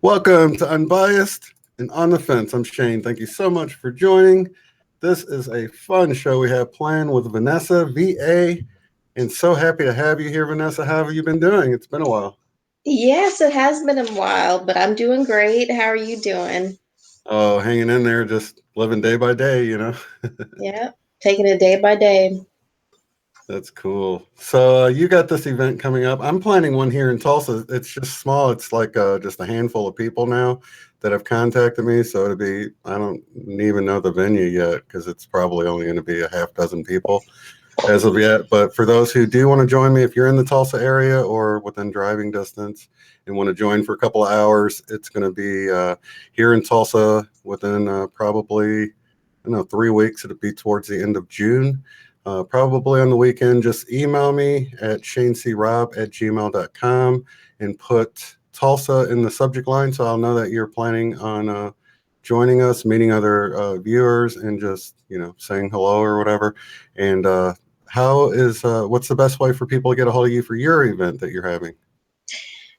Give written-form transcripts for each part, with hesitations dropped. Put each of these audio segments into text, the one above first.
Welcome to Unbiased and On the Fence. I'm Shane. Thank you so much for joining. This is a fun show we have planned with Vannessa, VA, and so happy to have you here, Vannessa. How have you been doing? It's been a while. Yes, it has been a while, but I'm doing great. How are you doing? Oh, hanging in there, just living day by day. Yeah, taking it day by day. That's cool. So you got this event coming up. I'm planning one here in Tulsa. It's just small. It's like just a handful of people now that have contacted me. So it'll be, I don't even know the venue yet because it's probably only going to be a half dozen people as of yet. But for those who do want to join me, if you're in the Tulsa area or within driving distance and want to join for a couple of hours, it's going to be here in Tulsa within probably, I don't know, 3 weeks. It'll be towards the end of June. Probably on the weekend, just email me at shanecrob@gmail.com and put Tulsa in the subject line so I'll know that you're planning on joining us, meeting other viewers, and just, saying hello or whatever. And what's the best way for people to get a hold of you for your event that you're having?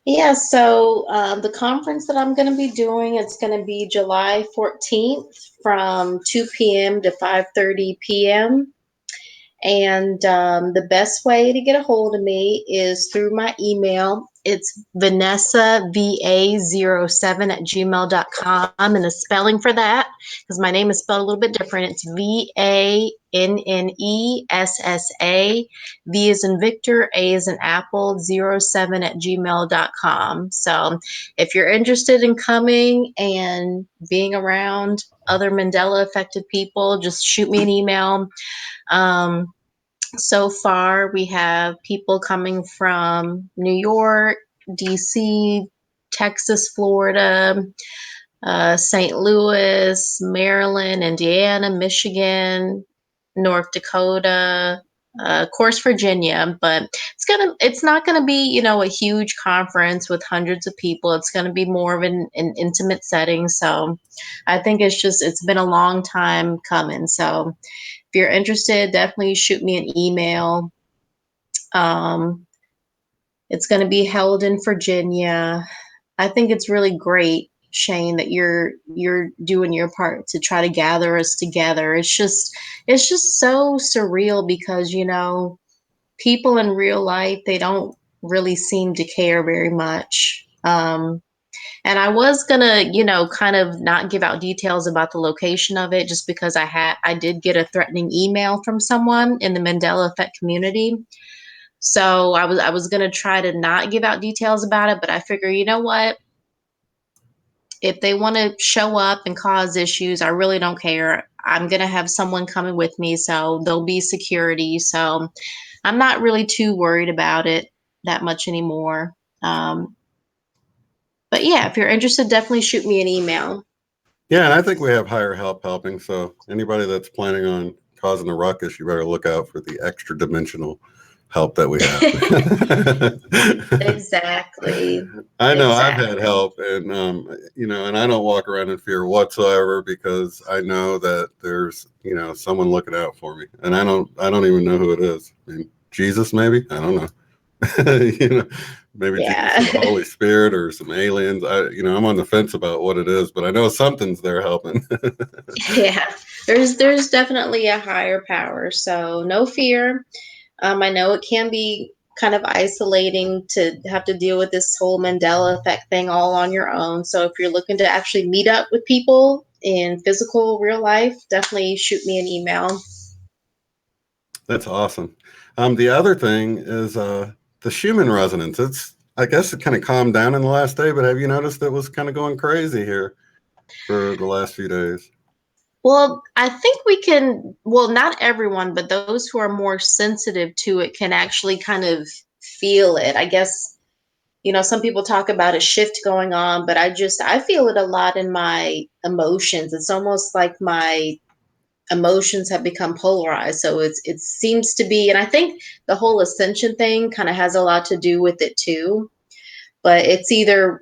Yeah, so the conference that I'm going to be doing, it's going to be July 14th from 2 p.m. to 5:30 p.m. And the best way to get a hold of me is through my email. It's vanessava07@gmail.com. And the spelling for that, because my name is spelled a little bit different, it's VANNESSA. V is in Victor, A is in Apple, 07@gmail.com. So if you're interested in coming and being around other Mandela affected people, just shoot me an email. So far, we have people coming from New York, DC, Texas, Florida, St. Louis, Maryland, Indiana, Michigan, North Dakota, of course, Virginia. But it's not gonna be, a huge conference with hundreds of people. It's gonna be more of an intimate setting. So I think it's been a long time coming. So if you're interested, definitely shoot me an email. Um, it's going to be held in Virginia. I think it's really great, Shane, that you're doing your part to try to gather us together. It's just so surreal because people in real life, they don't really seem to care very much. And I was gonna, kind of not give out details about the location of it just because I did get a threatening email from someone in the Mandela Effect community. So I was gonna try to not give out details about it, but I figure, you know what? If they want to show up and cause issues, I really don't care. I'm gonna have someone coming with me, so there'll be security. So I'm not really too worried about it that much anymore. But yeah, if you're interested, definitely shoot me an email. Yeah, and I think we have higher help helping. So anybody that's planning on causing a ruckus, you better look out for the extra dimensional help that we have. Exactly. I know I've had Exactly. help, and and I don't walk around in fear whatsoever because I know that there's someone looking out for me, and I don't even know who it is. I mean, Jesus, maybe, I don't know. Maybe Jesus or the Yeah. Holy Spirit or some aliens. I'm on the fence about what it is, but I know something's there helping. Yeah. There's definitely a higher power. So no fear. I know it can be kind of isolating to have to deal with this whole Mandela effect thing all on your own. So if you're looking to actually meet up with people in physical real life, definitely shoot me an email. That's awesome. The other thing is the Schumann resonance. I guess it kind of calmed down in the last day, but have you noticed it was kind of going crazy here for the last few days? Well, I think we can, well, not everyone, but those who are more sensitive to it can actually kind of feel it. I guess, some people talk about a shift going on, but I feel it a lot in my emotions. It's almost like my emotions have become polarized. So it seems to be, and I think the whole ascension thing kind of has a lot to do with it too. But it's either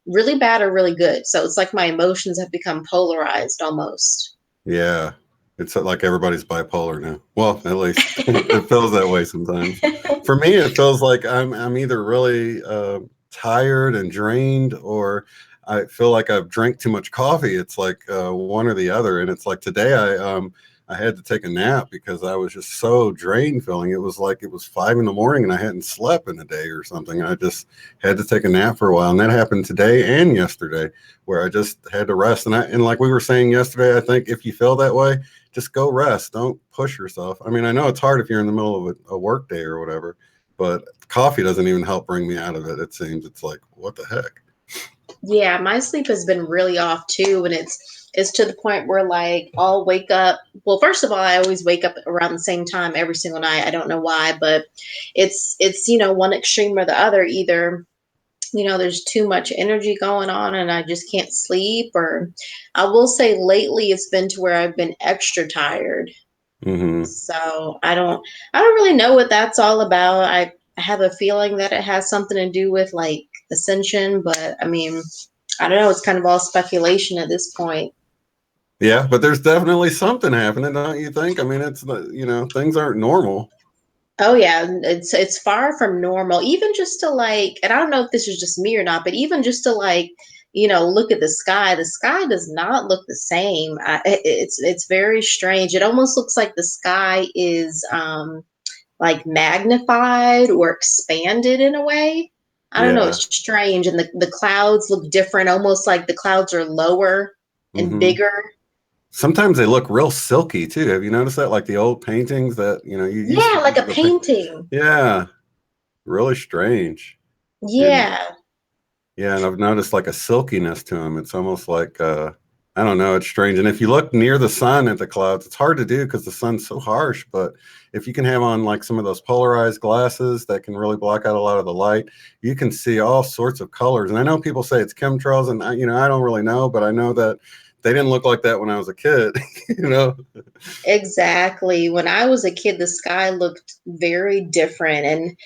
really bad or really good. So it's like my emotions have become polarized almost. Yeah, it's like everybody's bipolar now. Well, at least it feels that way sometimes. For me, it feels like I'm either really tired and drained, or I feel like I've drank too much coffee. It's like one or the other. And it's like today I had to take a nap because I was just so drained feeling. It was like it was 5 a.m. and I hadn't slept in a day or something. I just had to take a nap for a while. And that happened today and yesterday where I just had to rest. And like we were saying yesterday, I think if you feel that way, just go rest. Don't push yourself. I mean, I know it's hard if you're in the middle of a work day or whatever, but coffee doesn't even help bring me out of it. It seems it's like, what the heck? Yeah, my sleep has been really off too, and it's to the point where like I'll wake up. Well, first of all, I always wake up around the same time every single night. I don't know why, but it's one extreme or the other. Either there's too much energy going on and I just can't sleep, or I will say lately it's been to where I've been extra tired. Mm-hmm. So I don't really know what that's all about. I have a feeling that it has something to do with like ascension, but I mean, I don't know. It's kind of all speculation at this point. Yeah, but there's definitely something happening, don't you think? I mean, it's things aren't normal. Oh yeah, it's far from normal. Even just to like, and I don't know if this is just me or not, but even just to like, look at the sky. The sky does not look the same. It's very strange. It almost looks like the sky is like magnified or expanded in a way. I don't know. Yeah. It's strange, and the clouds look different. Almost like the clouds are lower and Mm-hmm. bigger. Sometimes they look real silky too. Have you noticed that? Like the old paintings that you used to Yeah, like use a the paint. painting. Yeah, really strange. And Yeah. yeah, and I've noticed like a silkiness to them. It's almost like I don't know, it's strange. And if you look near the sun at the clouds, it's hard to do because the sun's so harsh. But if you can have on like some of those polarized glasses that can really block out a lot of the light, you can see all sorts of colors. And I know people say it's chemtrails, and I don't really know, but I know that they didn't look like that when I was a kid. you know? Exactly. When I was a kid, the sky looked very different. And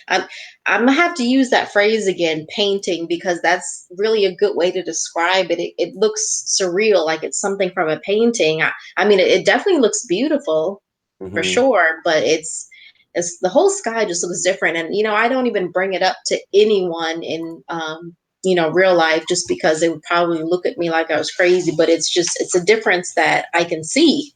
I'm gonna have to use that phrase again, painting, because that's really a good way to describe it. It looks surreal, like it's something from a painting. I mean, it definitely looks beautiful for hmm sure, but it's the whole sky just looks different. And I don't even bring it up to anyone in real life, just because they would probably look at me like I was crazy. But it's a difference that I can see.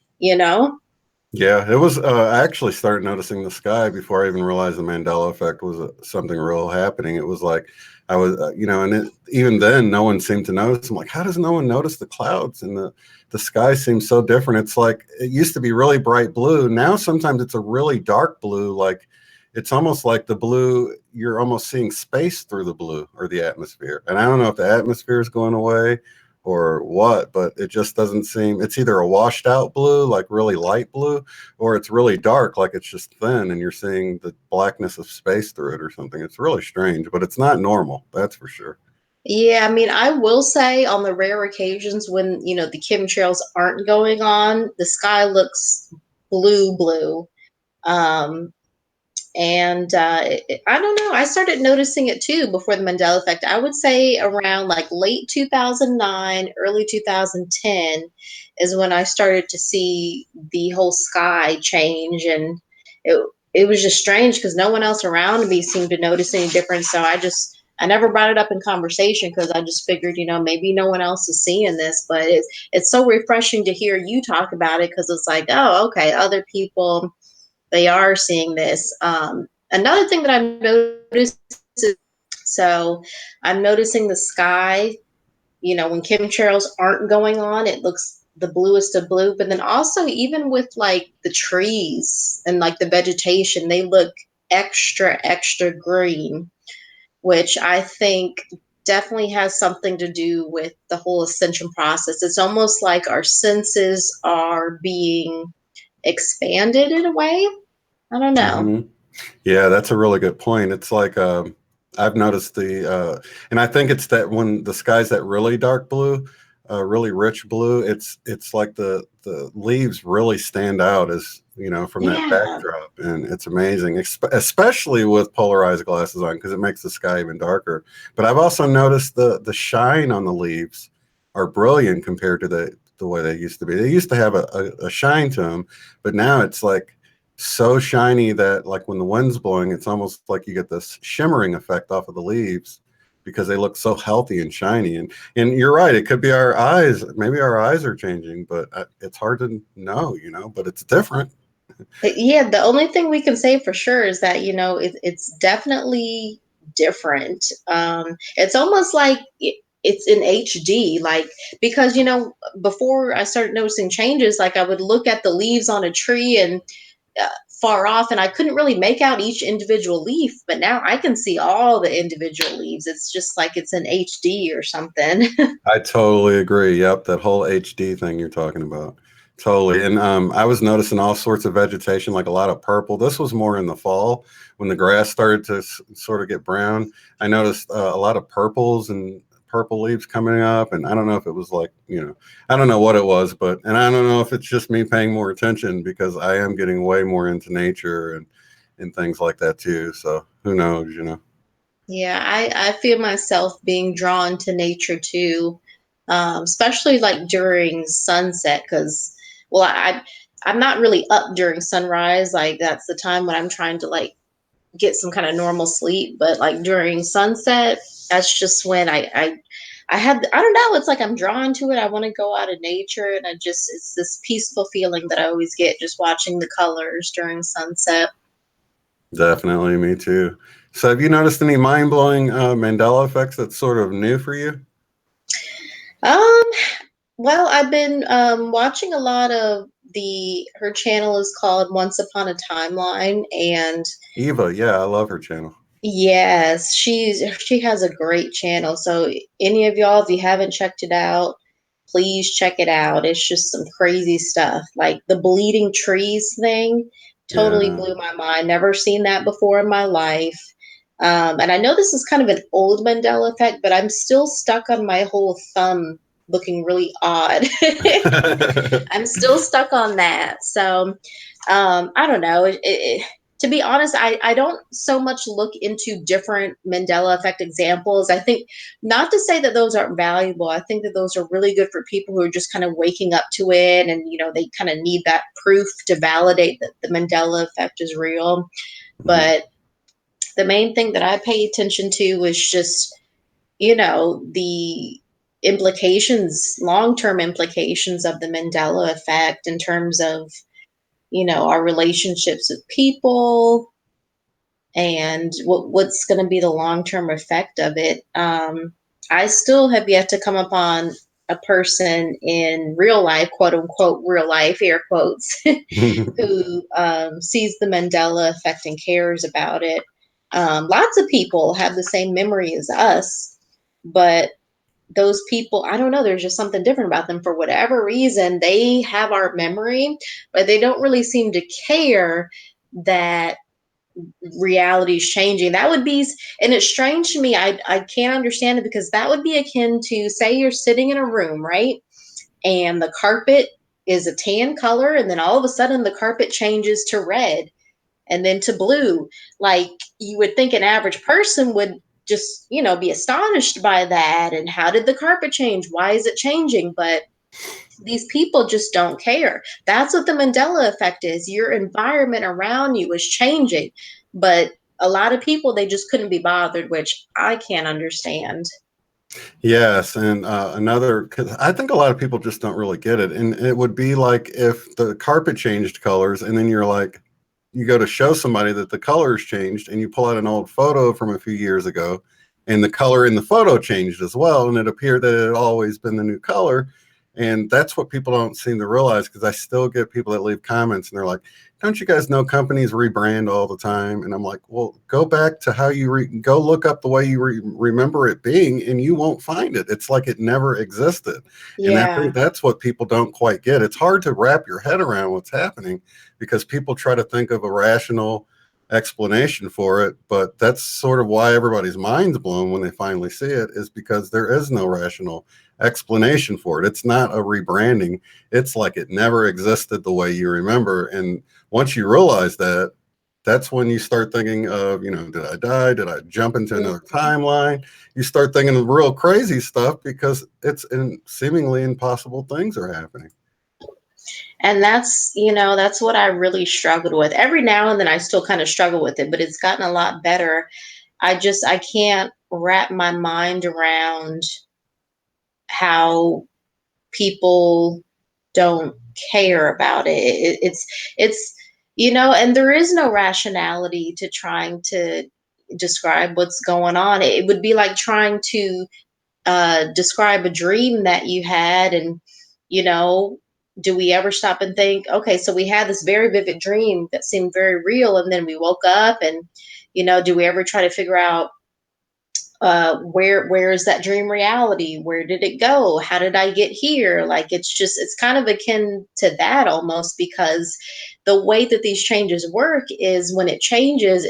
Yeah, it was. I actually started noticing the sky before I even realized the Mandela effect was something real happening. It was like I was, and even then, no one seemed to notice. I'm like, how does no one notice the clouds and the sky seems so different? It's like it used to be really bright blue. Now sometimes it's a really dark blue. Like it's almost like the blue. You're almost seeing space through the blue or the atmosphere. And I don't know if the atmosphere is going away or what, but it just doesn't seem. It's either a washed out blue, like really light blue, or it's really dark, like it's just thin and you're seeing the blackness of space through it or something. It's really strange, but it's not normal, that's for sure. Yeah, I mean, I will say on the rare occasions when, the chemtrails aren't going on, the sky looks blue. Um, and I don't know, I started noticing it too before the Mandela effect. I would say around like late 2009, early 2010 is when I started to see the whole sky change. And it was just strange because no one else around me seemed to notice any difference. So I never brought it up in conversation because I just figured, maybe no one else is seeing this. But it's so refreshing to hear you talk about it, because it's like, oh, okay, other people, they are seeing this. Another thing that I've noticed is, so I'm noticing the sky, when chemtrails aren't going on, it looks the bluest of blue. But then also, even with like the trees and like the vegetation, they look extra green, which I think definitely has something to do with the whole ascension process. It's almost like our senses are being expanded in a way. I don't know. hmm Yeah, that's a really good point. It's like I've noticed and I think it's that when the sky's that really dark blue, really rich blue, it's like the leaves really stand out as from that Yeah. backdrop, and it's amazing, especially with polarized glasses on because it makes the sky even darker. But I've also noticed the shine on the leaves are brilliant compared to the way they used to be. They used to have a shine to them, but now it's like so shiny that like when the wind's blowing, it's almost like you get this shimmering effect off of the leaves. because they look so healthy and shiny. And you're right, it could be our eyes. Maybe our eyes are changing, but it's hard to know, but it's different. Yeah, the only thing we can say for sure is that, it's definitely different. It's almost like it's in HD, like, because, before I started noticing changes, like I would look at the leaves on a tree and uh, far off, and I couldn't really make out each individual leaf, but now I can see all the individual leaves. It's just like it's in HD or something. I totally agree. Yep, that whole HD thing you're talking about. Totally. And I was noticing all sorts of vegetation, like a lot of purple. This was more in the fall when the grass started to sort of get brown. I noticed a lot of purples and purple leaves coming up. And I don't know if it was like, I don't know what it was, and I don't know if it's just me paying more attention because I am getting way more into nature and things like that too. So who knows. Yeah, I feel myself being drawn to nature too, especially like during sunset. Because, well, I'm not really up during sunrise. Like that's the time when I'm trying to like get some kind of normal sleep. But like during sunset, that's just when I don't know. It's like I'm drawn to it. I want to go out in nature, and it's this peaceful feeling that I always get just watching the colors during sunset. Definitely, me too. So, have you noticed any mind blowing Mandela effects that's sort of new for you? Um, Well, I've been watching a lot of her channel is called Once Upon a Timeline, and Eva, yeah, I love her channel. yes, she has a great channel. So any of y'all, if you haven't checked it out, please check it out. It's just some crazy stuff. Like the bleeding trees thing totally Yeah. blew my mind. Never seen that before in my life. And I know this is kind of an old Mandela effect, but I'm still stuck on my whole thumb looking really odd. I'm still stuck on that. So I don't know. To be honest, I don't so much look into different Mandela effect examples. I think, not to say that those aren't valuable. I think that those are really good for people who are just kind of waking up to it, and they kind of need that proof to validate that the Mandela effect is real. Mhm. But the main thing that I pay attention to is just, the implications, long-term implications of the Mandela effect in terms of, our relationships with people, and what's going to be the long-term effect of it. I still have yet to come upon a person in real life, quote unquote real life, air quotes, who sees the Mandela effect and cares about it. Lots of people have the same memory as us, but those people, I don't know, there's just something different about them. For whatever reason, they have our memory, but they don't really seem to care that reality is changing. That would be, and it's strange to me. I can't understand it, because that would be akin to, say you're sitting in a room, right? And the carpet is a tan color, and then all of a sudden the carpet changes to red and then to blue. Like, you would think an average person would just, be astonished by that. And how did the carpet change? Why is it changing? But these people just don't care. That's what the Mandela effect is. Your environment around you is changing. But a lot of people, they just couldn't be bothered, which I can't understand. Yes, and another, because I think a lot of people just don't really get it, and it would be like if the carpet changed colors, and then you're like, you go to show somebody that the colors changed, and you pull out an old photo from a few years ago, and the color in the photo changed as well, and it appeared that it had always been the new color, and that's what people don't seem to realize. Because I still get people that leave comments, and they're like, don't you guys know companies rebrand all the time? And I'm like, well, go back to how you go look up the way you remember it being, and you won't find it. It's like it never existed. And I Yeah. think that's what people don't quite get. It's hard to wrap your head around what's happening because people try to think of a rational explanation for it, but that's sort of why everybody's mind's blown when they finally see it, is because there is no rational explanation for it. It's not a rebranding. It's like it never existed the way you remember. And once you realize that, that's when you start thinking of, did I die? Did I jump into another Mhm. timeline? You start thinking of real crazy stuff because it's seemingly impossible things are happening. And that's what I really struggled with. Every now and then I still kind of struggle with it, but it's gotten a lot better. I can't wrap my mind around how people don't care about it. It's and there is no rationality to trying to describe what's going on. It would be like trying to describe a dream that you had, and you know do we ever stop and think, okay, so we had this very vivid dream that seemed very real, and then we woke up, and do we ever try to figure out where is that dream reality? Where did it go? How did I get here? Like, it's kind of akin to that almost, because the way that these changes work is when it changes,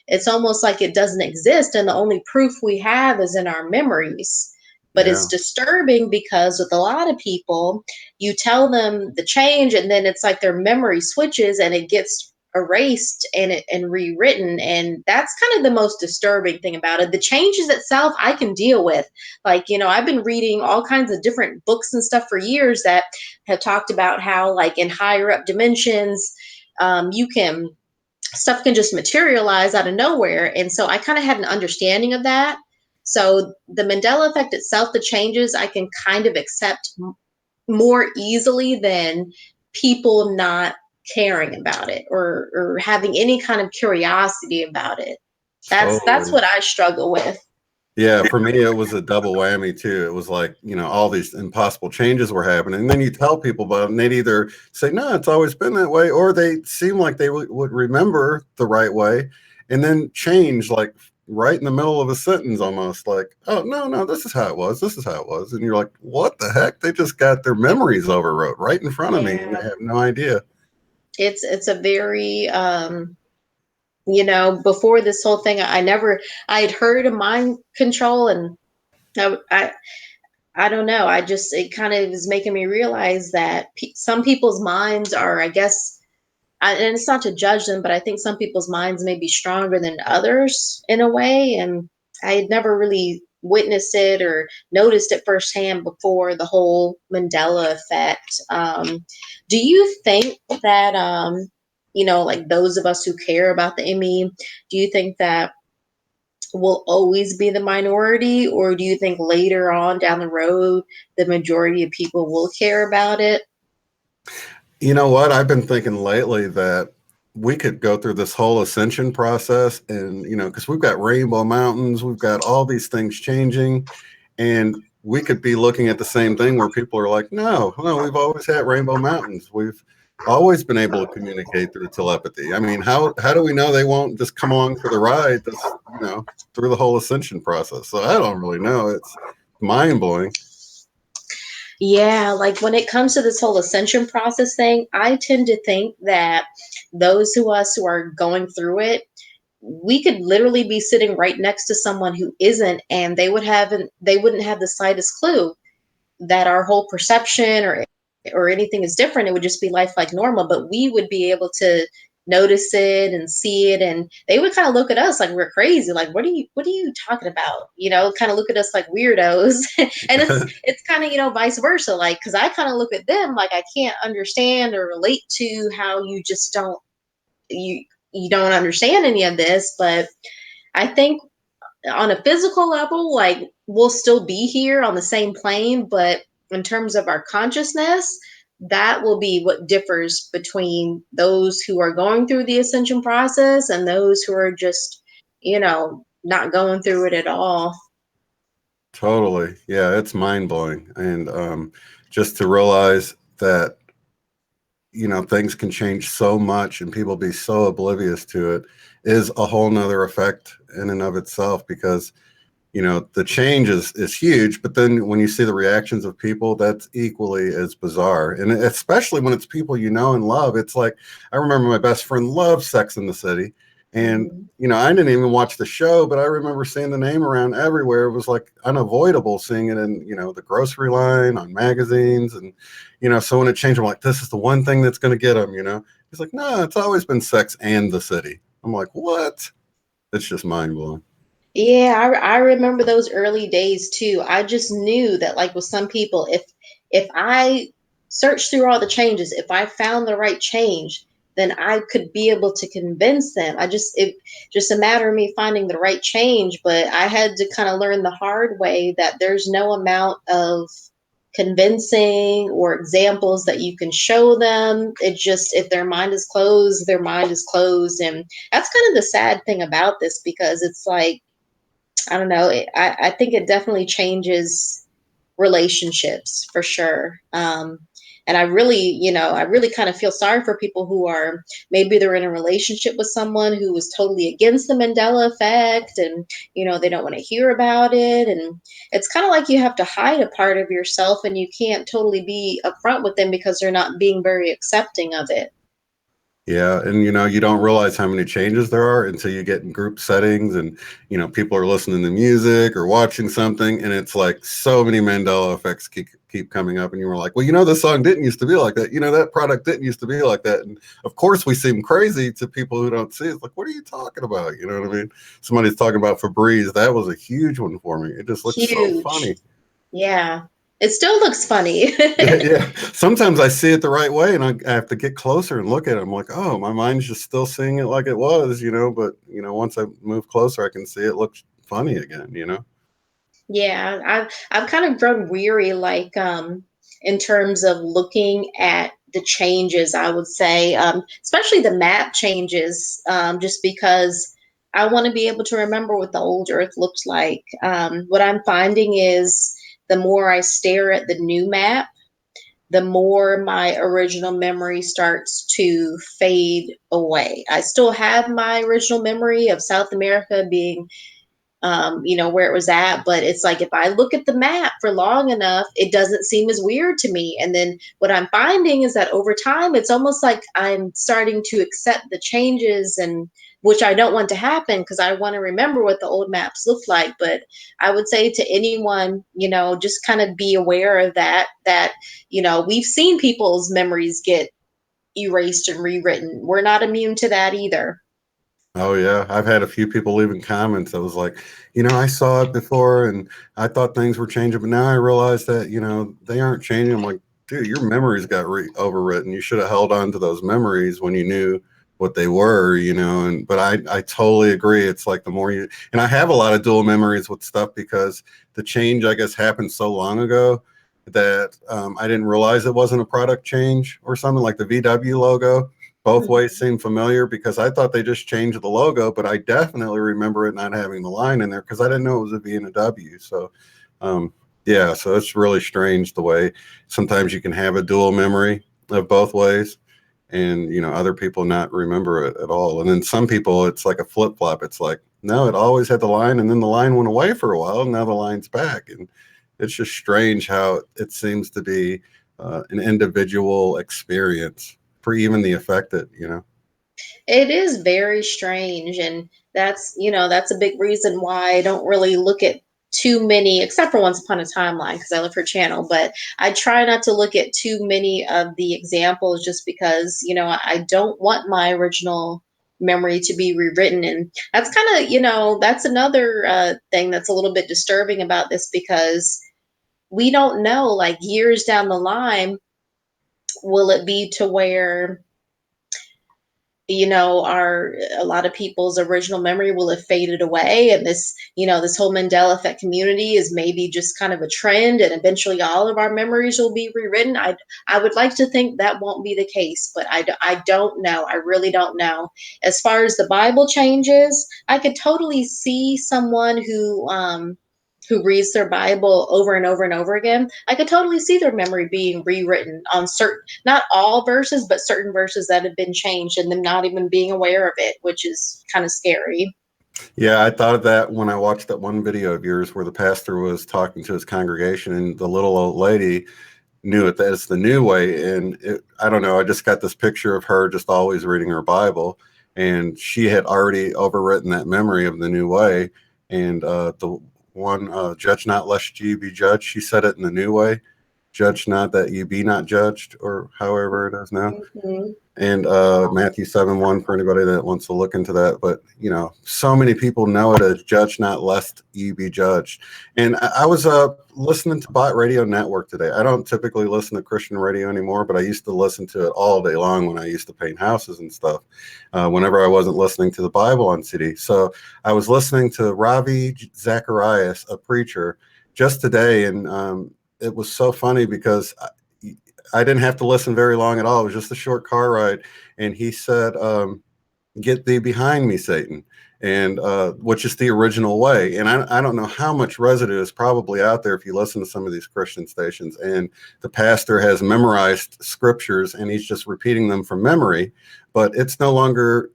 it's almost like it doesn't exist, and the only proof we have is in our memories. But it's Yeah. disturbing because with a lot of people, you tell them the change, and then it's like their memory switches and it gets erased and rewritten, and that's kind of the most disturbing thing about it. The changes itself I can deal with. Like, I've been reading all kinds of different books and stuff for years that have talked about how, like, in higher up dimensions, you can stuff can just materialize out of nowhere, and so I kind of had an understanding of that. So the Mandela effect itself, the changes, I can kind of accept more easily than people not caring about it, or having any kind of curiosity about it. That's Totally. what I struggle with. Yeah, for me, it was a double whammy too. It was like, all these impossible changes were happening. And then you tell people about it, and they'd either say, no, it's always been that way, or they seem like they would remember the right way and then change, like right in the middle of a sentence almost, like, oh, no, no, this is how it was. This is how it was. And you're like, what the heck? They just got their memories overwrote right in front of me, and they Yeah, have no idea. it's a very before this whole thing, I had heard of mind control, and I don't know. It kind of is making me realize that some people's minds are, I guess, and it's not to judge them, but I think some people's minds may be stronger than others in a way. And I had never really witnessed it or noticed it firsthand before the whole Mandela effect. Do you think that, like those of us who care about the ME, do you think that will always be the minority, or do you think later on down the road the majority of people will care about it? You know what? I've been thinking lately that we could go through this whole ascension process, and, because we've got rainbow mountains, we've got all these things changing, and we could be looking at the same thing where people are like, no, no, we've always had rainbow mountains. We've always been able to communicate through telepathy. I mean, how do we know they won't just come along for the ride this, through the whole ascension process? So I don't really know. It's mind blowing. Yeah, like when it comes to this whole ascension process thing, I tend to think that those of us who are going through it, we could literally be sitting right next to someone who isn't, and they wouldn't have the slightest clue that our whole perception or anything is different. It would just be life like normal, but we would be able to notice it and see it, and they would kind of look at us like we're crazy, like, what are you talking about, kind of look at us like weirdos. And it's kind of, vice versa, like, because I kind of look at them like I can't understand or relate to how you don't understand any of this. But I think on a physical level, like, we'll still be here on the same plane, but in terms of our consciousness, that will be what differs between those who are going through the ascension process and those who are just, not going through it at all. Totally. Yeah, it's mind blowing. And just to realize that, things can change so much and people be so oblivious to it is a whole nother effect in and of itself, because, the change is huge, but then when you see the reactions of people, that's equally as bizarre. And especially when it's people you know and love. It's like, I remember my best friend loved Sex in the City. And, Mhm. I didn't even watch the show, but I remember seeing the name around everywhere. It was like unavoidable seeing it in, the grocery line, on magazines. And, so when it changed, I'm like, this is the one thing that's going to get him. He's like, no, it's always been Sex and the City. I'm like, what? It's just mind blowing. Yeah, I remember those early days too. I just knew that, like, with some people, if I searched through all the changes, if I found the right change, then I could be able to convince them. It just a matter of me finding the right change. But I had to kind of learn the hard way that there's no amount of convincing or examples that you can show them. It just, if their mind is closed, their mind is closed. And that's kind of the sad thing about this, because it's like, I don't know, I think it definitely changes relationships for sure. And I really kind of feel sorry for people who are, maybe they're in a relationship with someone who is totally against the Mandela effect, and, they don't want to hear about it. And it's kind of like you have to hide a part of yourself, and you can't totally be upfront with them because they're not being very accepting of it. Yeah, and you don't realize how many changes there are until you get in group settings, and people are listening to music or watching something, and it's like so many Mandela effects keep coming up, and you were like, well, this song didn't used to be like that. That product didn't used to be like that. And of course, we seem crazy to people who don't see it. It's like, what are you talking about? You know what I mean? Somebody's talking about Febreze. That was a huge one for me. It just looks so Huge. funny. Yeah. It still looks funny. Yeah. Sometimes I see it the right way, and I have to get closer and look at it. I'm like, oh, my mind's just still seeing it like it was, but once I move closer, I can see it looks funny again. Yeah, I've kind of grown weary, like, in terms of looking at the changes, I would say, especially the map changes, just because I want to be able to remember what the old Earth looked like. What I'm finding is the more I stare at the new map, the more my original memory starts to fade away. I still have my original memory of South America being, where it was at. But it's like, if I look at the map for long enough, it doesn't seem as weird to me. And then what I'm finding is that over time, it's almost like I'm starting to accept the changes, and which I don't want to happen, because I want to remember what the old maps looked like. But I would say to anyone, just kind of be aware of that, we've seen people's memories get erased and rewritten. We're not immune to that either. Oh yeah, I've had a few people leaving comments that was like, I saw it before and I thought things were changing, but now I realize that, they aren't changing. I'm like, dude, your memories got overwritten. You should have held on to those memories when you knew what they were, and but I totally agree. It's like the more and I have a lot of dual memories with stuff because the change, I guess, happened so long ago that I didn't realize it wasn't a product change or something. Like the VW logo, both ways seem familiar because I thought they just changed the logo, but I definitely remember it not having the line in there because I didn't know it was a V and a W. So, yeah, so it's really strange the way sometimes you can have a dual memory of both ways, and other people not remember it at all. And then some people, it's like a flip flop. It's like, no, it always had the line, and then the line went away for a while, and now the line's back. And it's just strange how it seems to be an individual experience for even the affected. It is very strange, and that's a big reason why I don't really look at too many, except for Once Upon a Timeline, because I love her channel. But I try not to look at too many of the examples, just because I don't want my original memory to be rewritten. And that's kind of, that's another thing that's a little bit disturbing about this, because we don't know, like, years down the line, will it be to where our a lot of people's original memory will have faded away, and this whole Mandela effect community is maybe just kind of a trend, and eventually all of our memories will be rewritten. I would like to think that won't be the case, but I don't know. I really don't know. As far as the Bible changes, I could totally see someone who reads their Bible over and over and over again. I could totally see their memory being rewritten on certain, not all verses, but certain verses that have been changed, and them not even being aware of it, which is kind of scary. Yeah, I thought of that when I watched that one video of yours where the pastor was talking to his congregation, and the little old lady knew it as the new way. And I don't know, I just got this picture of her just always reading her Bible, and she had already overwritten that memory of the new way. And the one, judge not lest ye be judged, she said it in the new way. judge not that you be not judged, or however it is now. Mhm. And Matthew 7:1 for anybody that wants to look into that. But so many people know it as "judge not, lest you be judged." And I was listening to Bot Radio Network today. I don't typically listen to Christian radio anymore, but I used to listen to it all day long when I used to paint houses and stuff. Whenever I wasn't listening to the Bible on CD, so I was listening to Ravi Zacharias, a preacher, just today, and it was so funny because I didn't have to listen very long at all. It was just a short car ride. And he said, "Get thee behind me, Satan," and which is the original way. And I don't know how much residue is probably out there if you listen to some of these Christian stations. And the pastor has memorized scriptures and he's just repeating them from memory. But it's no longer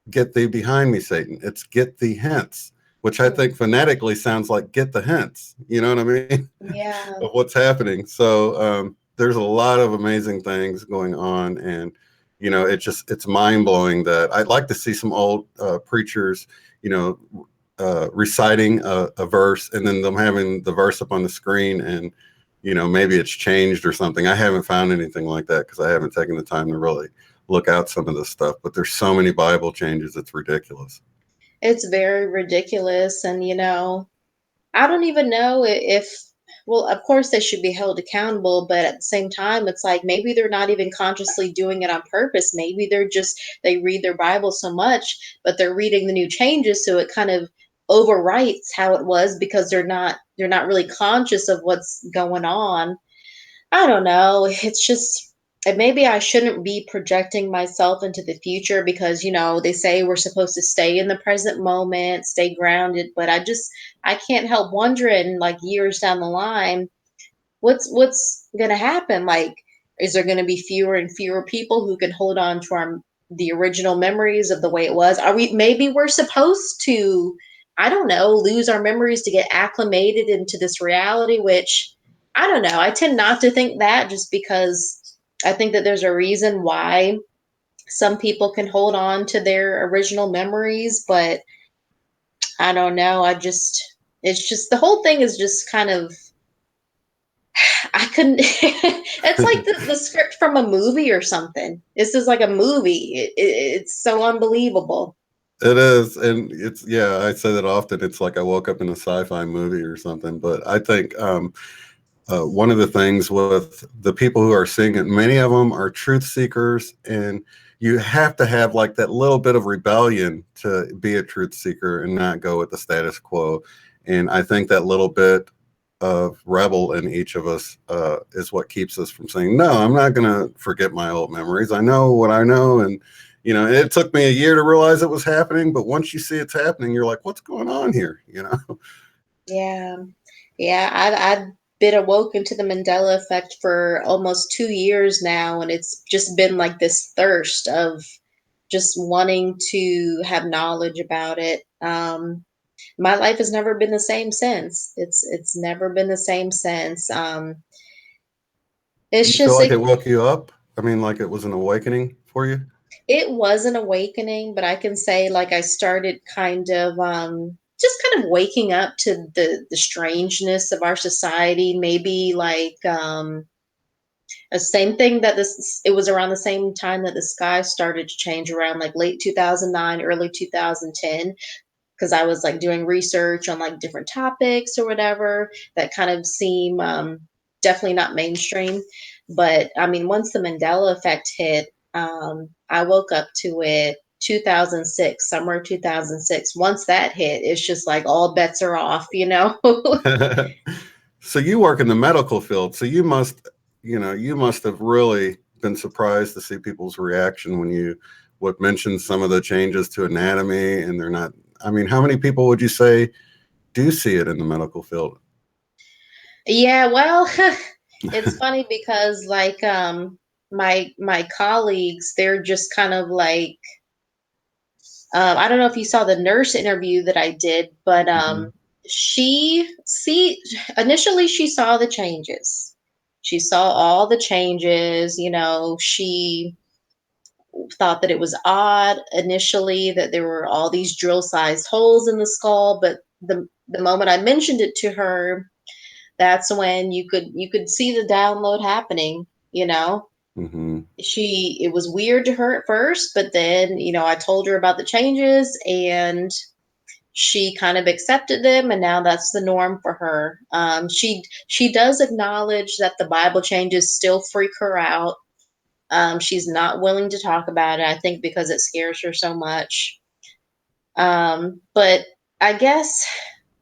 "Get thee behind me, Satan." It's "Get thee hence," which I think phonetically sounds like "get the hence." You know what I mean? Yeah. Of what's happening. So there's a lot of amazing things going on, and it's mind blowing that I'd like to see some old preachers, reciting a verse and then them having the verse up on the screen, and maybe it's changed or something. I haven't found anything like that because I haven't taken the time to really look out some of this stuff. But there's so many Bible changes, it's ridiculous. It's very ridiculous. And, I don't even know if, well, of course they should be held accountable, but at the same time, it's like maybe they're not even consciously doing it on purpose. Maybe they read their Bible so much, but they're reading the new changes. So it kind of overwrites how it was because they're not really conscious of what's going on. I don't know. It's just, and maybe I shouldn't be projecting myself into the future because, they say we're supposed to stay in the present moment, stay grounded, but I can't help wondering, like, years down the line, what's going to happen? Like, is there going to be fewer and fewer people who can hold on to the original memories of the way it was? Maybe we're supposed to, I don't know, lose our memories to get acclimated into this reality, which I don't know. I tend not to think that just because I think that there's a reason why some people can hold on to their original memories, but I don't know. It's just the whole thing is just kind of, I couldn't. It's like the script from a movie or something. This is like a movie. It's so unbelievable. It is, and it's yeah. I say that often. It's like I woke up in a sci-fi movie or something. But I think one of the things with the people who are seeing it, many of them are truth seekers, and you have to have like that little bit of rebellion to be a truth seeker and not go with the status quo. And I think that little bit of rebel in each of us is what keeps us from saying, no, I'm not going to forget my old memories. I know what I know. And, it took me a year to realize it was happening. But once you see it's happening, you're like, what's going on here? Yeah, yeah. I've been awoken to the Mandela effect for almost 2 years now, and it's just been like this thirst of just wanting to have knowledge about it. My life has never been the same since. It's never been the same since. Do It's you feel just like it woke you up? I mean, like it was an awakening for you? it was an awakening, but I can say like I started kind of just kind of waking up to the strangeness of our society. Maybe like the same thing that this it was around the same time that the sky started to change around like late 2009, early 2010 because I was like doing research on like different topics or whatever that kind of seem definitely not mainstream. But I mean, once the Mandela effect hit, I woke up to it 2006, summer of 2006. Once that hit, it's just like all bets are off. So you work in the medical field, so you must have really been surprised to see people's reaction when you would mention some of the changes to anatomy, and they're not. I mean, how many people would you say do see it in the medical field? Yeah, well, it's funny because like my colleagues, they're just kind of like I don't know if you saw the nurse interview that I did, but Mhm. she see initially she saw the changes. She saw all the changes, she thought that it was odd initially that there were all these drill sized holes in the skull, but the moment I mentioned it to her, that's when you could see the download happening, you know. Mm-hmm. It was weird to her at first, but then, I told her about the changes and she kind of accepted them, and now that's the norm for her. She does acknowledge that the Bible changes still freak her out. She's not willing to talk about it, I think, because it scares her so much. But I guess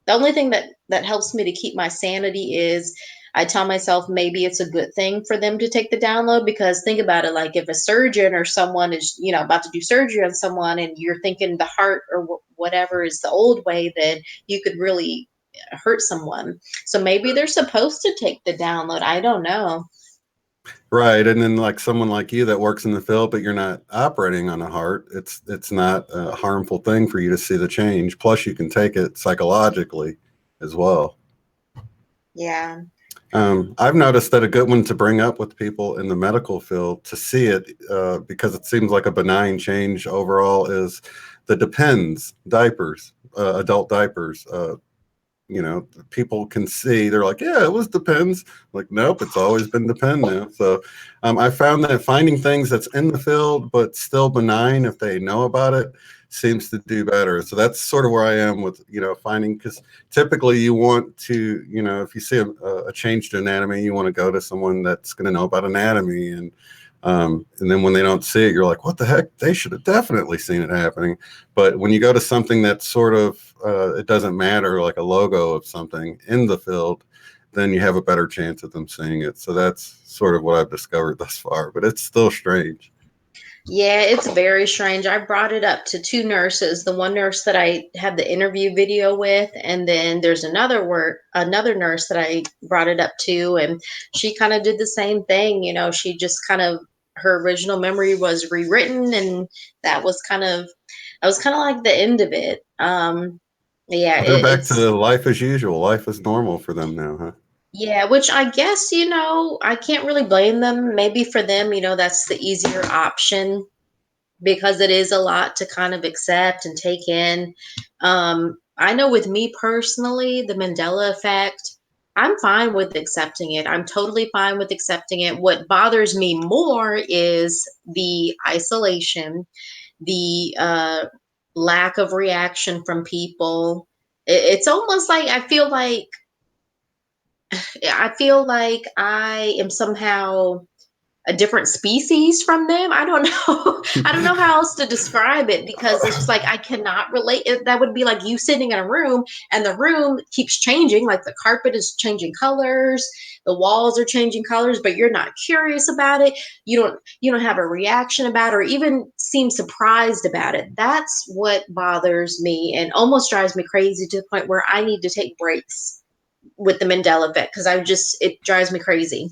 the only thing that helps me to keep my sanity is I tell myself maybe it's a good thing for them to take the download, because think about it, like if a surgeon or someone is, about to do surgery on someone and you're thinking the heart or whatever is the old way, then you could really hurt someone. So maybe they're supposed to take the download. I don't know. Right. And then like someone like you that works in the field, but you're not operating on a heart, it's not a harmful thing for you to see the change. Plus you can take it psychologically as well. Yeah. I've noticed that a good one to bring up with people in the medical field to see it, because it seems like a benign change overall, is the Depends diapers, adult diapers. People can see, they're like, yeah, it was Depends. Like, nope, it's always been Depend now. So I found that finding things that's in the field but still benign, if they know about it, seems to do better. So that's sort of where I am with, finding, because typically you want to, if you see a change to anatomy, you want to go to someone that's going to know about anatomy. And then when they don't see it, you're like, what the heck? They should have definitely seen it happening. But when you go to something that's sort of, it doesn't matter, like a logo of something in the field, then you have a better chance of them seeing it. So that's sort of what I've discovered thus far, but it's still strange. Yeah, it's very strange. I brought it up to two nurses. The one nurse that I had the interview video with, and then there's another nurse that I brought it up to, and she kind of did the same thing. She just kind of, her original memory was rewritten, and that was kind of like the end of it. Yeah, They're back it's to life as usual. Life is normal for them now, huh? yeah, which I guess, I can't really blame them. Maybe for them, that's the easier option, because it is a lot to kind of accept and take in. I know with me personally, the Mandela effect, I'm fine with accepting it. I'm totally fine with accepting it. What bothers me more is the isolation, the lack of reaction from people. It's almost like I feel like I am somehow a different species from them. I don't know. I don't know how else to describe it, because it's just like I cannot relate. That would be like you sitting in a room and the room keeps changing, like the carpet is changing colors, the walls are changing colors, but you're not curious about it. You don't have a reaction about it, or even seem surprised about it. That's what bothers me and almost drives me crazy, to the point where I need to take breaks with the Mandela effect, because it drives me crazy.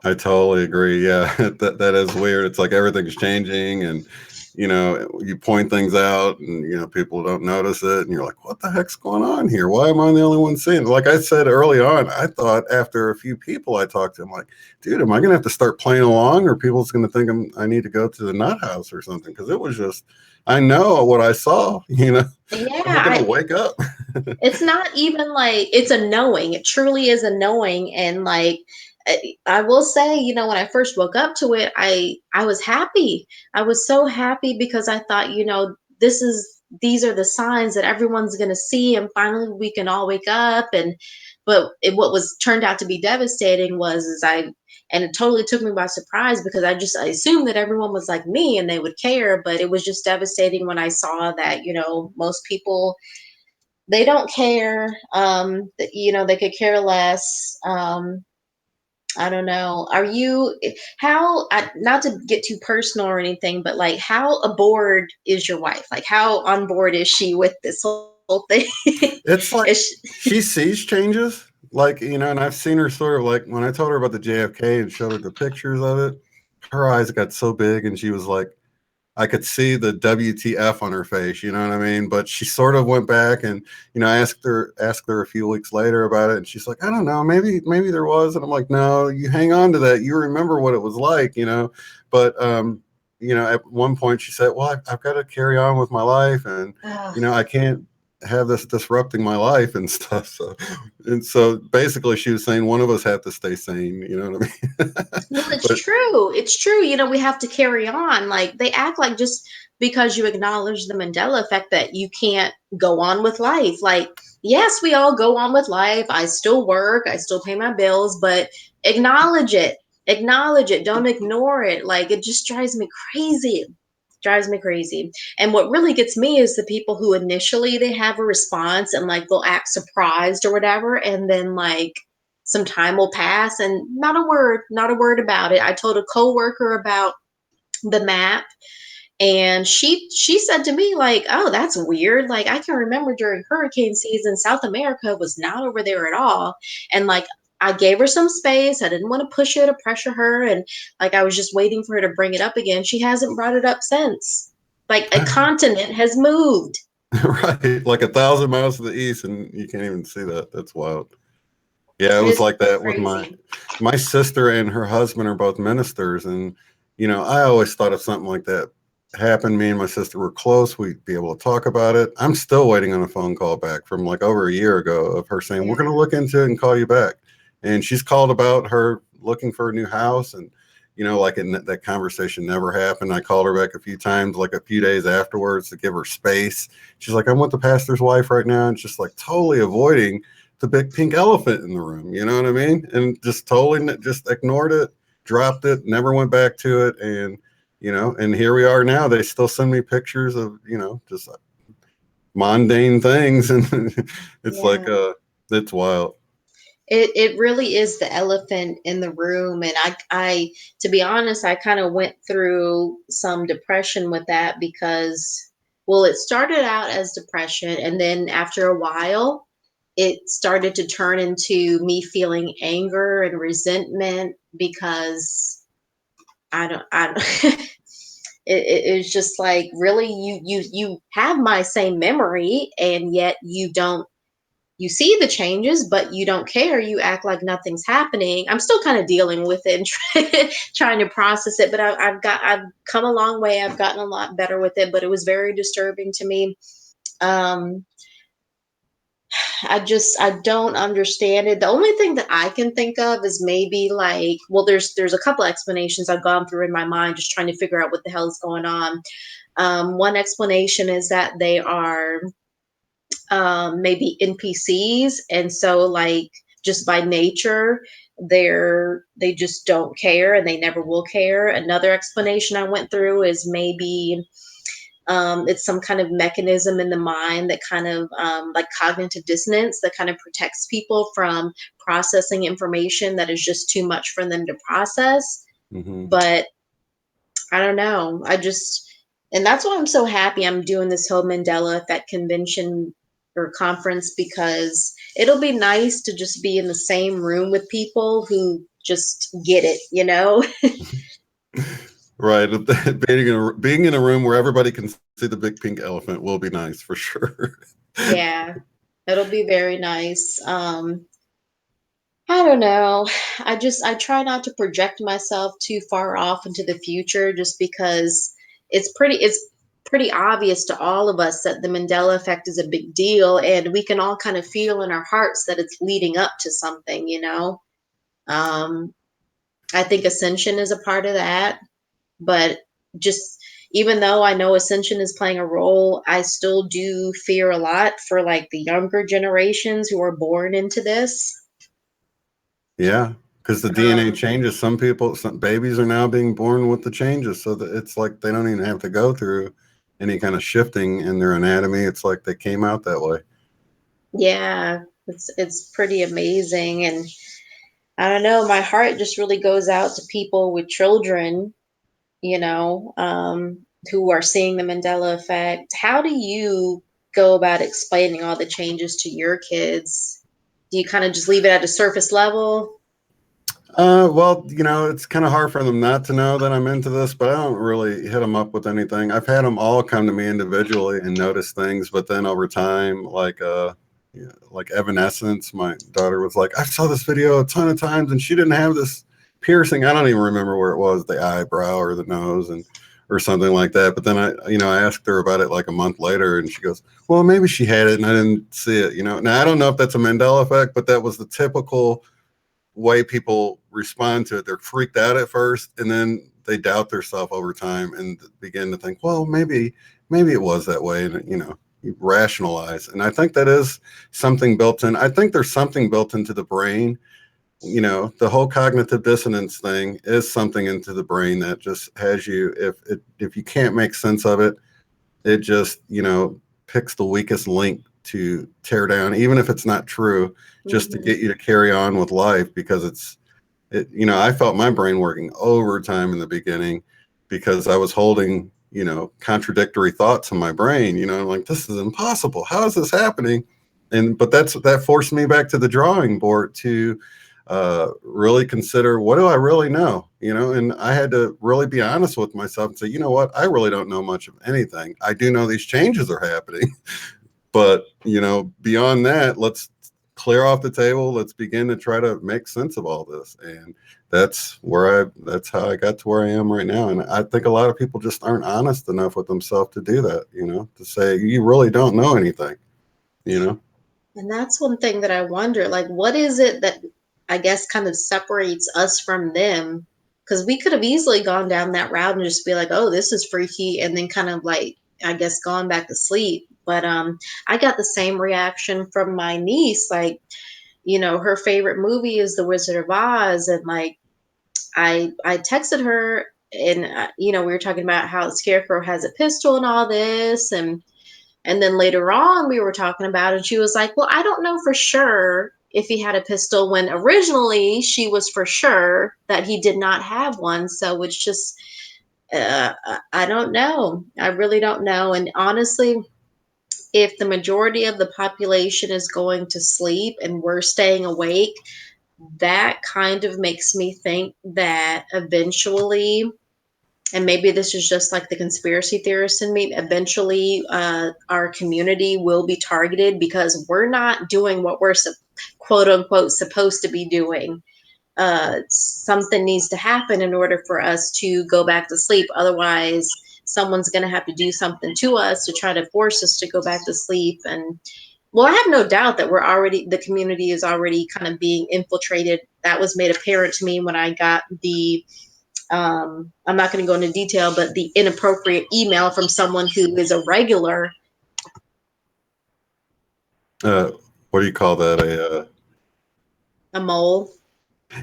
I totally agree. Yeah, that is weird. It's like everything's changing, and you point things out, and people don't notice it, and you're like, what the heck's going on here? Why am I the only one seeing it? Like I said early on, I thought after a few people I talked to, I'm like, dude, am I gonna have to start playing along, or people's gonna think I need to go to the nut house or something? Because it was just, I know what I saw. I'm gonna Yeah, wake up. it's not even like it's a knowing. It truly is a knowing. And like I will say, when I first woke up to it, I was happy. I was so happy, because I thought, these are the signs that everyone's going to see, and finally we can all wake up. What was turned out to be devastating was is I and it totally took me by surprise, because I assumed that everyone was like me and they would care, but it was just devastating when I saw that, most people, they don't care. They could care less. I don't know. Not to get too personal or anything, but like, how aboard is your wife? Like, how on board is she with this whole thing? It's like is she sees changes, like, and I've seen her sort of like when I told her about the JFK and showed her the pictures of it, her eyes got so big and she was like, I could see the WTF on her face, you know what I mean? But she sort of went back and, I asked her a few weeks later about it, and she's like, I don't know, maybe there was. And I'm like, no, you hang on to that. You remember what it was like. But at one point she said, well, I've got to carry on with my life, and Ugh. I can't. have this disrupting my life and stuff. So, and so basically she was saying one of us had to stay sane, you know what I mean? Well, it's But true. It's true. You know, we have to carry on. Like they act like just because you acknowledge the Mandela effect that you can't go on with life. Like, yes, we all go on with life. I still work, I still pay my bills, but acknowledge it. Acknowledge it. Don't ignore it. Like it just drives me crazy. Drives me crazy. And what really gets me is the people who initially they have a response and like they'll act surprised or whatever, and then like some time will pass and not a word about it. I told a coworker about the map, and she said to me like, oh, that's weird. Like I can remember during hurricane season South America was not over there at all. And like I gave her some space. I didn't want to push her to pressure her, and like I was just waiting for her to bring it up again. She hasn't brought it up since. Like a continent has moved. right, like 1,000 miles to the east, and you can't even see that. That's wild. Yeah, it It was is like that with crazy. my sister and her husband are both ministers, and I always thought if something like that happened, me and my sister were close, we'd be able to talk about it. I'm still waiting on a phone call back from like over a year ago of her saying we're going to Yeah. look into it and call you back, and she's called about her looking for a new house, and like that conversation never happened. I called her back a few times, like a few days afterwards, to give her space. She's like, I'm with the pastor's wife right now, and just like totally avoiding the big pink elephant in the room, you know what I mean? And just totally just ignored it, dropped it, never went back to it. And, and here we are now. They still send me pictures of, just mundane things. And it's like, Yeah. it's wild. It really is the elephant in the room, and I to be honest, I kind of went through some depression with that because, well, it started out as depression, and then after a while, it started to turn into me feeling anger and resentment because I don't it was just like, really, you have my same memory, and yet you don't, you see the changes, but you don't care. You act like nothing's happening. I'm still kind of dealing with it and trying to process it, but I've come a long way. I've gotten a lot better with it, but it was very disturbing to me. Um, I don't understand it. The only thing that I can think of is maybe like, well, there's a couple explanations I've gone through in my mind, just trying to figure out what the hell is going on. One explanation is that they are maybe NPCs, and so like just by nature they just don't care and they never will care. Another explanation I went through is maybe it's some kind of mechanism in the mind that kind of like cognitive dissonance that kind of protects people from processing information that is just too much for them to process. Mm-hmm. But I don't know. And that's why I'm so happy I'm doing this whole Mandela Effect convention or conference, because it'll be nice to just be in the same room with people who just get it, you know? Right. Being in a room where everybody can see the big pink elephant will be nice for sure. Yeah, it'll be very nice. I don't know. I try not to project myself too far off into the future just because it's pretty obvious to all of us that the Mandela effect is a big deal, and we can all kind of feel in our hearts that it's leading up to something, you know. Um I think ascension is a part of that, but just even though I know ascension is playing a role, I still do fear a lot for like the younger generations who are born into this. Yeah, because the DNA Um, changes. Some babies are now being born with the changes, so that it's like they don't even have to go through any kind of shifting in their anatomy. It's like they came out that way. yeah, it's pretty amazing, and I don't know, my heart just really goes out to people with children, you know, who are seeing the Mandela effect. How do you go about explaining all the changes to your kids? Do you kind of just leave it at a surface level? Well, it's kind of hard for them not to know that I'm into this, but I don't really hit them up with anything. I've had them all come to me individually and notice things, but then over time, yeah, like Evanescence, my daughter was like, I saw this video a ton of times and she didn't have this piercing. I don't even remember where it was, the eyebrow or the nose. And or something like that. But then I asked her about it like a month later, and she goes, well, maybe she had it and I didn't see it, Now, I don't know if that's a Mandela effect, but that was the typical way people respond to it. They're freaked out at first, and then they doubt themselves over time and begin to think, well, maybe it was that way. And, you rationalize. And I think that is something built in. I think there's something built into the brain. The whole cognitive dissonance thing is something into the brain that just has you, if you can't make sense of it, it just, picks the weakest link to tear down, even if it's not true, just to get you to carry on with life, because I felt my brain working overtime in the beginning because I was holding, contradictory thoughts in my brain, I'm like, this is impossible. How is this happening? But that forced me back to the drawing board to really consider, what do I really know? And I had to really be honest with myself and say, you know what? I really don't know much of anything. I do know these changes are happening, but beyond that, let's clear off the table. Let's begin to try to make sense of all this. And that's how I got to where I am right now. And I think a lot of people just aren't honest enough with themselves to do that, to say, you really don't know anything, And that's one thing that I wonder, like, what is it that I guess kind of separates us from them? Because we could have easily gone down that route and just be like, oh, this is freaky, and then kind of like, I guess, gone back to sleep. But I got the same reaction from my niece. Like, her favorite movie is The Wizard of Oz, and like, I texted her, and we were talking about how Scarecrow has a pistol and all this, and then later on we were talking about it, and she was like, well, I don't know for sure if he had a pistol, when originally she was for sure that he did not have one. So it's just, I don't know. I really don't know. And honestly, if the majority of the population is going to sleep and we're staying awake, that kind of makes me think that eventually, and maybe this is just like the conspiracy theorist in me, eventually our community will be targeted because we're not doing what we're quote unquote supposed to be doing. Something needs to happen in order for us to go back to sleep. Otherwise, someone's going to have to do something to us to try to force us to go back to sleep. And well, I have no doubt that the community is already kind of being infiltrated. That was made apparent to me when I got the I'm not going to go into detail, but the inappropriate email from someone who is a regular. What do you call that? A mole.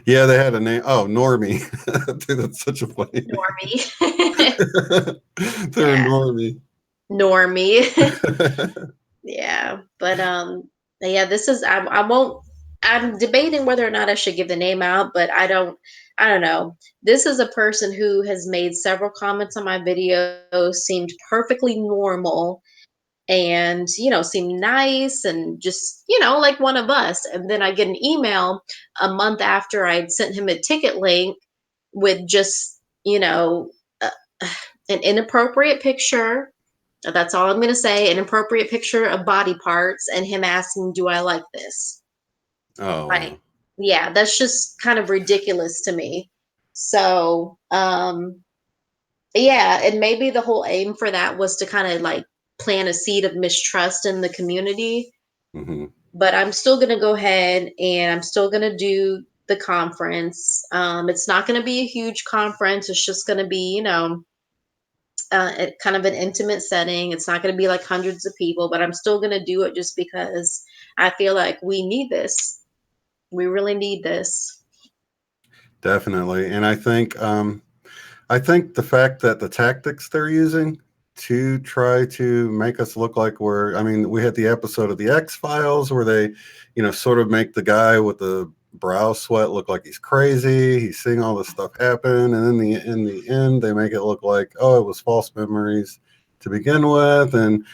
Yeah, they had a name. Oh, Normie. Dude, that's such a funny Normie. They're Yeah. Normie. Normie. Yeah. But yeah, this is, I won't, I'm debating whether or not I should give the name out, but I don't know. This is a person who has made several comments on my videos, seemed perfectly normal, and seemed nice and just like one of us. And then I get an email a month after I'd sent him a ticket link with just uh, an inappropriate picture. That's all I'm going to say. An inappropriate picture of body parts, and him asking, do I like this? Oh, Like, wow. yeah, that's just kind of ridiculous to me. So yeah, and maybe the whole aim for that was to kind of like plant a seed of mistrust in the community. Mm-hmm. But I'm still going to go ahead and I'm still going to do the conference. It's not going to be a huge conference. It's just going to be, kind of an intimate setting. It's not going to be like hundreds of people, but I'm still going to do it just because I feel like we need this. We really need this. Definitely. And I think the fact that the tactics they're using to try to make us look like we had the episode of the X-Files where they, sort of make the guy with the brow sweat look like he's crazy. He's seeing all this stuff happen. And then in the end, they make it look like, oh, it was false memories to begin with. And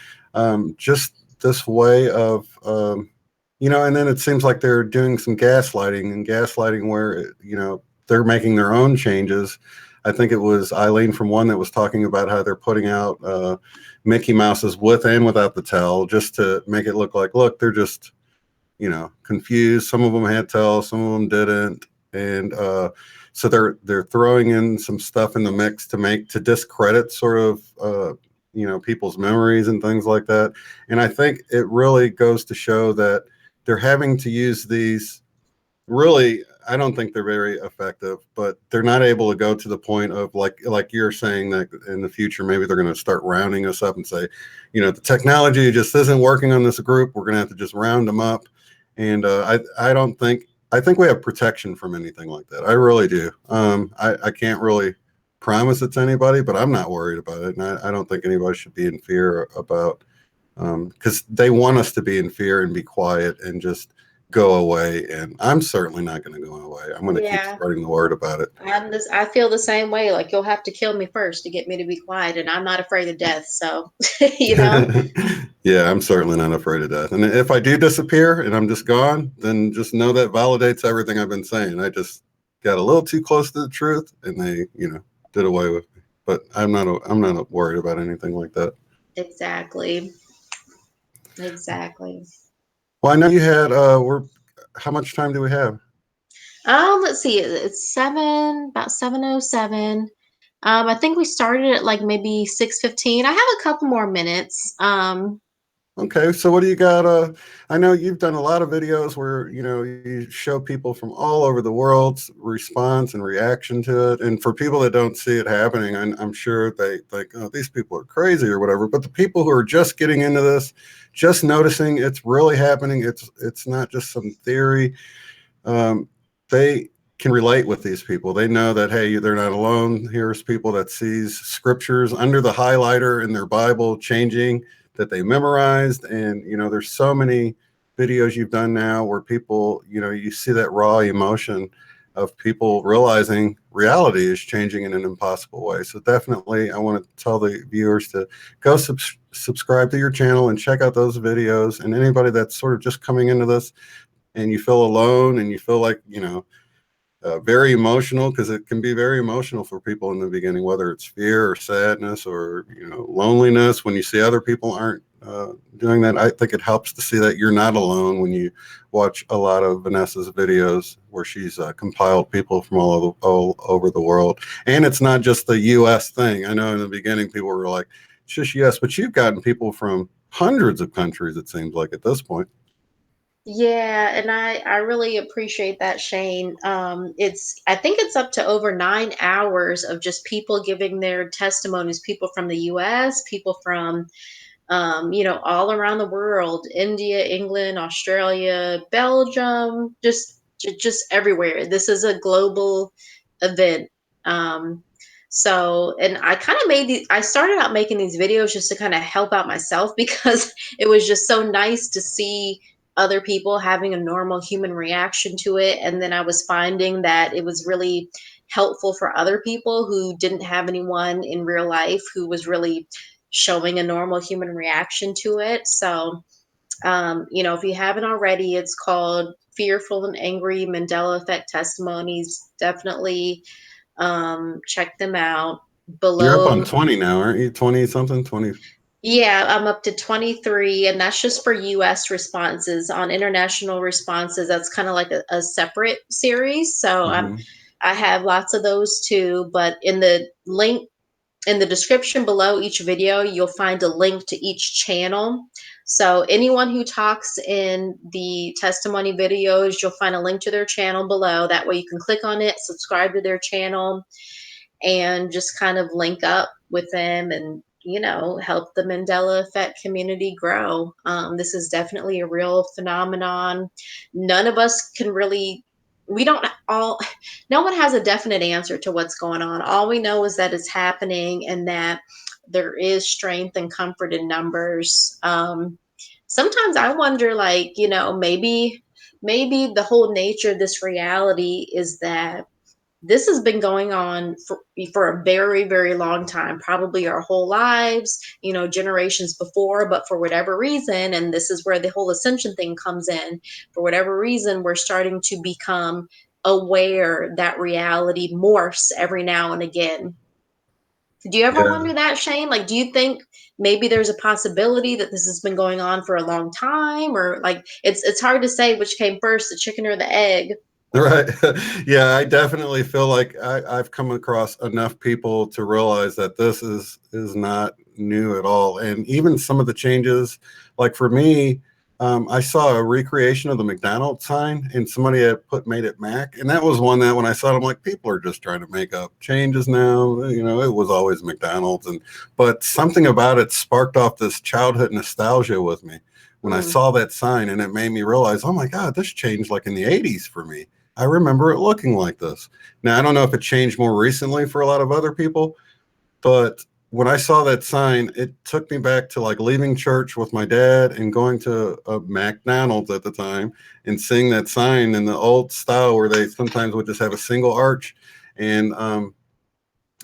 just this way of, and then it seems like they're doing some gaslighting where, they're making their own changes. I think it was Eileen from One that was talking about how they're putting out Mickey Mouses with and without the tell, just to make it look like, look, they're just, confused. Some of them had tell, some of them didn't. And So they're throwing in some stuff in the mix to discredit sort of people's memories and things like that. And I think it really goes to show that they're having to use these. Really, I don't think they're very effective, but they're not able to go to the point of like you're saying that in the future maybe they're going to start rounding us up and say, the technology just isn't working on this group. We're going to have to just round them up. And I don't think I think we have protection from anything like that. I really do. I can't really promise it to anybody, but I'm not worried about it, and I don't think anybody should be in fear about because they want us to be in fear and be quiet and just go away. And I'm certainly not going to go away. I'm going to keep Yeah. spreading the word about it. I feel the same way. Like, you'll have to kill me first to get me to be quiet, and I'm not afraid of death. So, you know. Yeah, I'm certainly not afraid of death. And if I do disappear and I'm just gone, then just know that validates everything I've been saying. I just got a little too close to the truth, and they, did away with me. But I'm not worried about anything like that. Exactly. Exactly. Well, I know you had. How much time do we have? Let's see. It's about 7:07. I think we started at like maybe 6:15. I have a couple more minutes. Okay, so what do you got? I know you've done a lot of videos where you show people from all over the world's response and reaction to it. And for people that don't see it happening, I'm sure they think, oh, these people are crazy or whatever. But the people who are just getting into this, just noticing it's really happening, it's not just some theory. They can relate with these people. They know that, hey, they're not alone. Here's people that sees scriptures under the highlighter in their Bible changing that they memorized. And there's so many videos you've done now where people, you see that raw emotion of people realizing reality is changing in an impossible way. So definitely I want to tell the viewers to go subscribe to your channel and check out those videos. And anybody that's sort of just coming into this and you feel alone and you feel like very emotional, because it can be very emotional for people in the beginning, whether it's fear or sadness or loneliness. When you see other people aren't doing that, I think it helps to see that you're not alone when you watch a lot of Vannessa's videos where she's compiled people from all over the world. And it's not just the US thing. I know in the beginning people were like, it's just US, but you've gotten people from hundreds of countries, it seems like, at this point. Yeah, and I really appreciate that, Shane. I think it's up to over 9 hours of just people giving their testimonies, people from the US, people from all around the world, India, England, Australia, Belgium, just everywhere. This is a global event. Um, and I kind of I started out making these videos just to kind of help out myself because it was just so nice to see other people having a normal human reaction to it. And then I was finding that it was really helpful for other people who didn't have anyone in real life who was really showing a normal human reaction to it. So, if you haven't already, it's called Fearful and Angry Mandela Effect Testimonies. Definitely check them out You're up on below. 20 now, aren't you? 20 something, 20. Yeah, I'm up to 23, and that's just for US responses. On international responses, that's kind of like a separate series. So Mhm. I have lots of those too. But in the link in the description below each video, you'll find a link to each channel. So anyone who talks in the testimony videos, you'll find a link to their channel below. That way you can click on it, subscribe to their channel, and just kind of link up with them and help the Mandela effect community grow. This is definitely a real phenomenon. None of us can really, we don't all, no one has a definite answer to what's going on. All we know is that it's happening and that there is strength and comfort in numbers. Sometimes I wonder, like, maybe the whole nature of this reality is that this has been going on for a very, very long time, probably our whole lives, generations before. But for whatever reason, and this is where the whole ascension thing comes in, for whatever reason, we're starting to become aware that reality morphs every now and again. Do you ever Yeah. wonder that, Shane? Like, do you think maybe there's a possibility that this has been going on for a long time, or like it's hard to say which came first, the chicken or the egg? Right. Yeah, I definitely feel like I've come across enough people to realize that this is not new at all. And even some of the changes, like for me, I saw a recreation of the McDonald's sign, and somebody had made it Mac, and that was one that when I saw it, I'm like, people are just trying to make up changes now. You know, it was always McDonald's, and but something about it sparked off this childhood nostalgia with me when I Mm, saw that sign, and it made me realize, oh my God, this changed like in the '80s for me. I remember it looking like this. Now, I don't know if it changed more recently for a lot of other people, but when I saw that sign, it took me back to like leaving church with my dad and going to a McDonald's at the time and seeing that sign in the old style where they sometimes would just have a single arch. And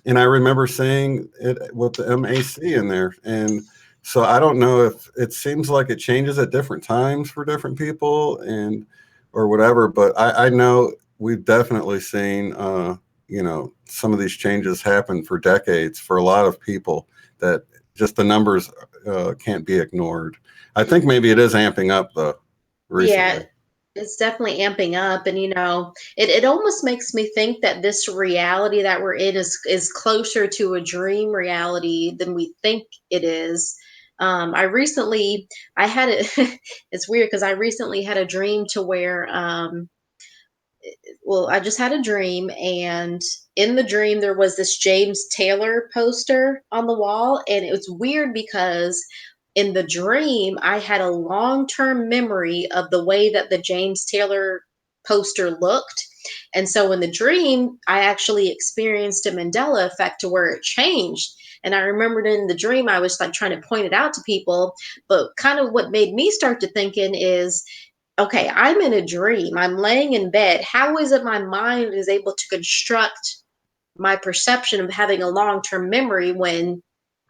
and I remember seeing it with the MAC in there. And so I don't know if it seems like it changes at different times for different people and or whatever, but I know we've definitely seen you know, some of these changes happen for decades for a lot of people that just the numbers can't be ignored. I think maybe it is amping up though yeah, recently. it's definitely amping up, and it almost makes me think that this reality that we're in is closer to a dream reality than we think it is. I recently I had it. It's weird because I recently had a dream to where well, I just had a dream, and in the dream, there was this James Taylor poster on the wall. And it was weird because in the dream, I had a long term memory of the way that the James Taylor poster looked. And so in the dream, I actually experienced a Mandela effect to where it changed. And I remembered in the dream, I was like trying to point it out to people. But kind of what made me start to thinking is, okay, I'm in a dream. I'm laying in bed. How is it my mind is able to construct my perception of having a long-term memory when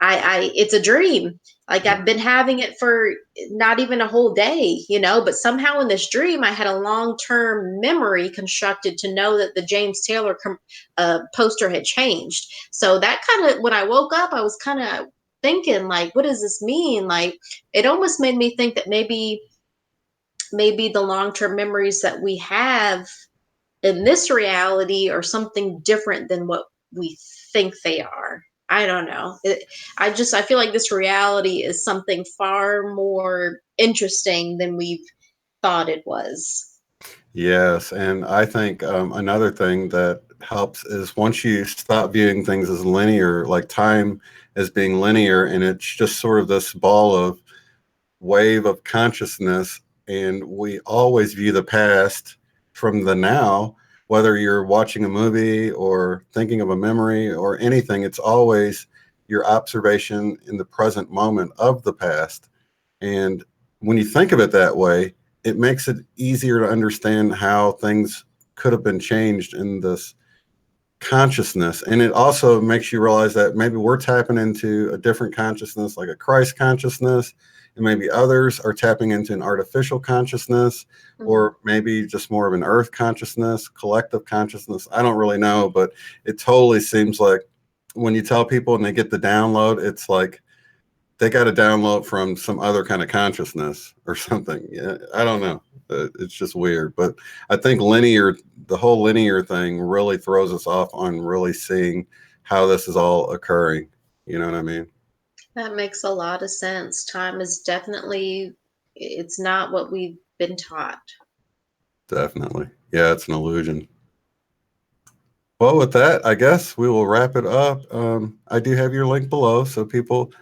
I it's a dream. Like I've Right. been having it for not even a whole day, but somehow in this dream I had a long-term memory constructed to know that the James Taylor poster had changed. So that kind of when I woke up, I was kind of thinking like, what does this mean? Like it almost made me think that maybe the long-term memories that we have in this reality are something different than what we think they are. I don't know. I feel like this reality is something far more interesting than we've thought it was. Yes, and I think another thing that helps is once you stop viewing things as linear, like time as being linear, and it's just sort of this ball of wave of consciousness, and we always view the past from the now, whether you're watching a movie or thinking of a memory or anything, it's always your observation in the present moment of the past. And when you think of it that way, it makes it easier to understand how things could have been changed in this consciousness. And it also makes you realize that maybe we're tapping into a different consciousness, like a Christ consciousness, and maybe others are tapping into an artificial consciousness, Mm. or maybe just more of an earth consciousness, collective consciousness. I don't really know, but it totally seems like when you tell people and they get the download, it's like they got to download from some other kind of consciousness or something. Yeah, I don't know. It's just weird. But I think the whole linear thing really throws us off on really seeing how this is all occurring. You know what I mean? That makes a lot of sense. Time is definitely, it's not what we've been taught. Definitely. Yeah, it's an illusion. Well, with that, I guess we will wrap it up. I do have your link below, so people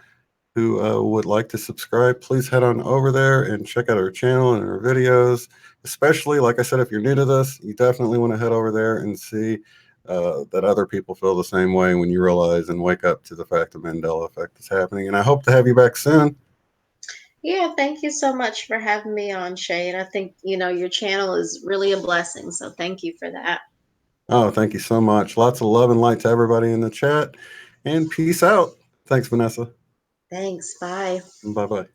who would like to subscribe, please head on over there and check out our channel and our videos. Especially, like I said, if you're new to this, you definitely want to head over there and see that other people feel the same way when you realize and wake up to the fact the Mandela effect is happening. And I hope to have you back soon. Yeah, thank you so much for having me on, Shay. And I think, your channel is really a blessing. So thank you for that. Oh, thank you so much. Lots of love and light to everybody in the chat. And peace out. Thanks, Vannessa. Thanks. Bye. Bye bye.